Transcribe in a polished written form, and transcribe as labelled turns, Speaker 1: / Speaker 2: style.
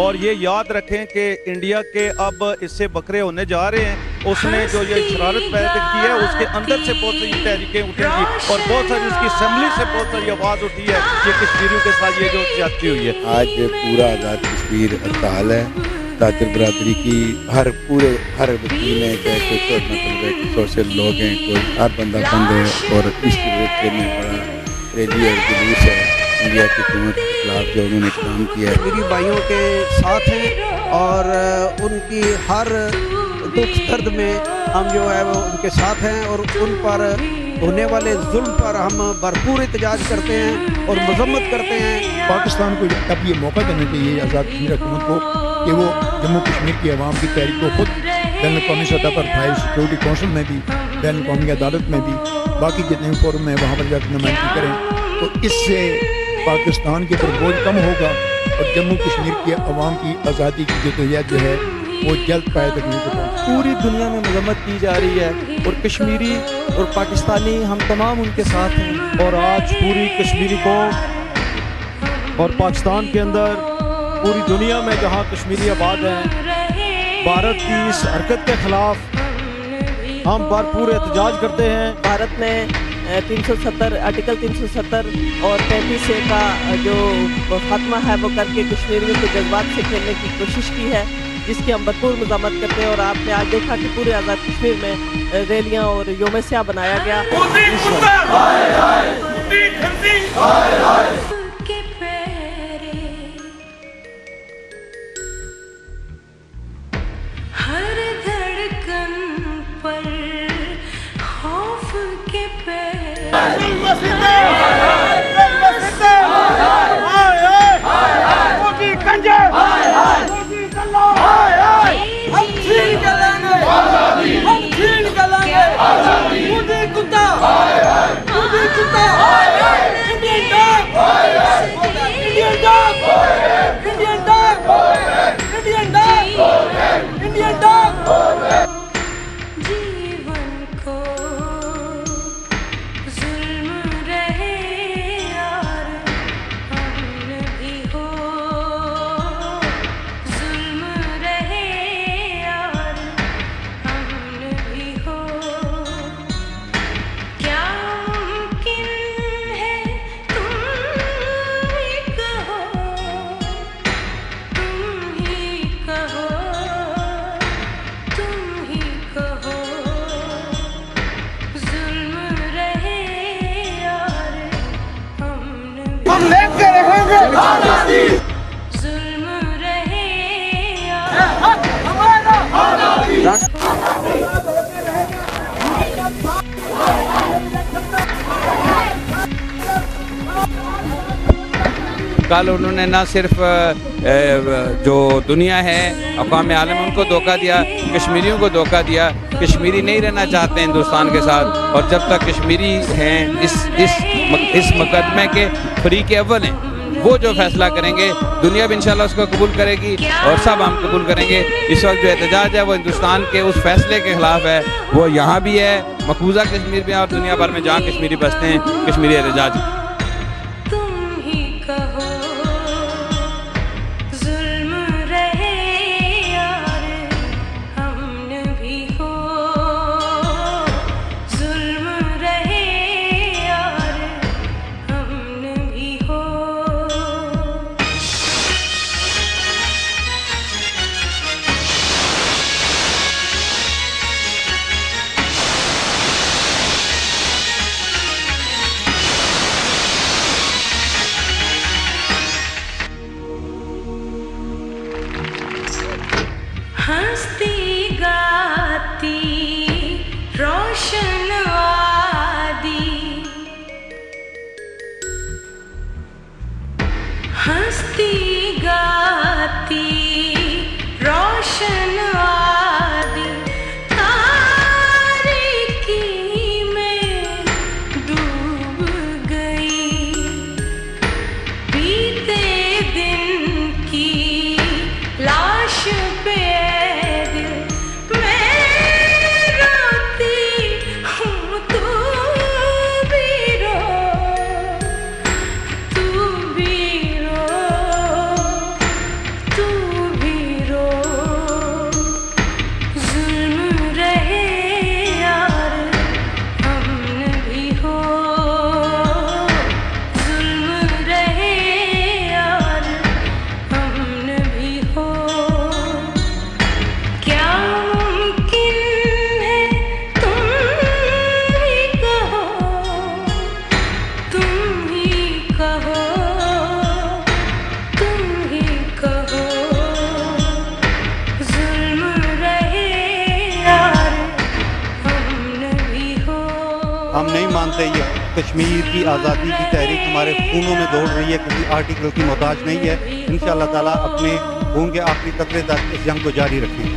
Speaker 1: और ये याद रखें कि इंडिया के अब इससे बकरे होने जा रहे हैं। उसने जो ये शरारत पैदा की है उसके अंदर से बहुत सारी तहरीकें उठेंगी और बहुत सारी उसकी असेंबली से बहुत सारी आवाज़ उठी है ये कश्मीरियों के साथ ये जो ज्यादती हुई है।
Speaker 2: आज पूरा आज़ाद कश्मीर हड़ताल है। ताजर बरादरी की हर वकील है, चाहे कोई मतलब सोशल लोग हैं, कोई हर बंदा बंद है और इस तरीके में बड़ा रैली और जुलूस है इंडिया की हुकूमत के खिलाफ जो उन्होंने काम किया है।
Speaker 3: मेरी भाइयों के साथ हैं और उनकी हर दुख दर्द में हम जो है वो उनके साथ हैं और उन पर होने वाले जुल्म पर हम भरपूर एहतजाज करते हैं और मजम्मत करते हैं।
Speaker 4: पाकिस्तान को अब ये मौका देना चाहिए आज़ाद कश्मीर हुकूमत को कि वो जम्मू कश्मीर की आवाम की तहरीक को खुद बैन अवी सतह पर उठाए, सिक्योरिटी कौंसिल में भी, बैन अवी अदालत में भी, बाकी जितने भी फोरम में वहाँ पर जाकर नुमाइंदगी करें। तो इससे पाकिस्तान के ऊपर बोझ कम होगा और जम्मू कश्मीर की आवाम की आज़ादी की जदोजहद जो है वो जल्द पाए तक नहीं होगा।
Speaker 5: पूरी दुनिया में मजम्मत की जा रही है और कश्मीरी और पाकिस्तानी हम तमाम उनके साथ हैं। और आज पूरी कश्मीरी कौम और पाकिस्तान के अंदर पूरी दुनिया में जहां कश्मीरी आबाद हैं, भारत की इस हरकत के खिलाफ हम भरपूर एहतजाज करते हैं।
Speaker 6: भारत ने 370 आर्टिकल 370 और 35A का जो खात्मा है वो करके कश्मीरियों के जज्बात से खेलने की कोशिश की है, जिसकी हम भरपूर मज़म्मत करते हैं। और आपने आज देखा कि पूरे आज़ाद कश्मीर में रैलियाँ और योम स्याह बनाया गया।
Speaker 7: हर धड़कन पर खौफ के जीवन को जुल्म रहे यार हम भी हो, जुल्म रहे यार हम भी हो। क्या मुमकिन है तुम ही कहो, तुम ही कहो, तुम ही कहो, जुल्म रहे यार हम लेके रहेंगे आज़ादी, जुल्म रहे यार
Speaker 8: कल उन्होंने न सिर्फ जो दुनिया है अक़वाम आलम उनको धोखा दिया, कश्मीरियों को धोखा दिया। कश्मीरी नहीं रहना चाहते हिंदुस्तान के साथ और जब तक कश्मीरी हैं इस मुकदमे के फरीक अव्वल हैं, वो जो फैसला करेंगे दुनिया भी इंशाल्लाह उसको कबूल करेगी और सब हम कबूल करेंगे। इस वक्त जो एहतजाज है वो हिंदुस्तान के उस फैसले के खिलाफ है, वो यहाँ भी है, मकबूजा कश्मीर में और दुनिया भर में जहाँ कश्मीरी बसते हैं कश्मीरी एहतजाज।
Speaker 7: तुम ही कहो, जुल्म रहे यार हम भी हो, जुल्म रहे यार हम भी हो। हंसती गाती रोशन आदि, हंसती गाती रोशन आदि, तारीकी में डूब गई, बीते दिन की लाश पे तू भी रो
Speaker 9: मानते। ये कश्मीर की आज़ादी की तहरीक हमारे खूनों में दौड़ रही है, किसी आर्टिकल की मोहताज नहीं है। इंशाअल्लाह ताला अपने खून के आखिरी कतरे तक इस जंग को जारी रखें।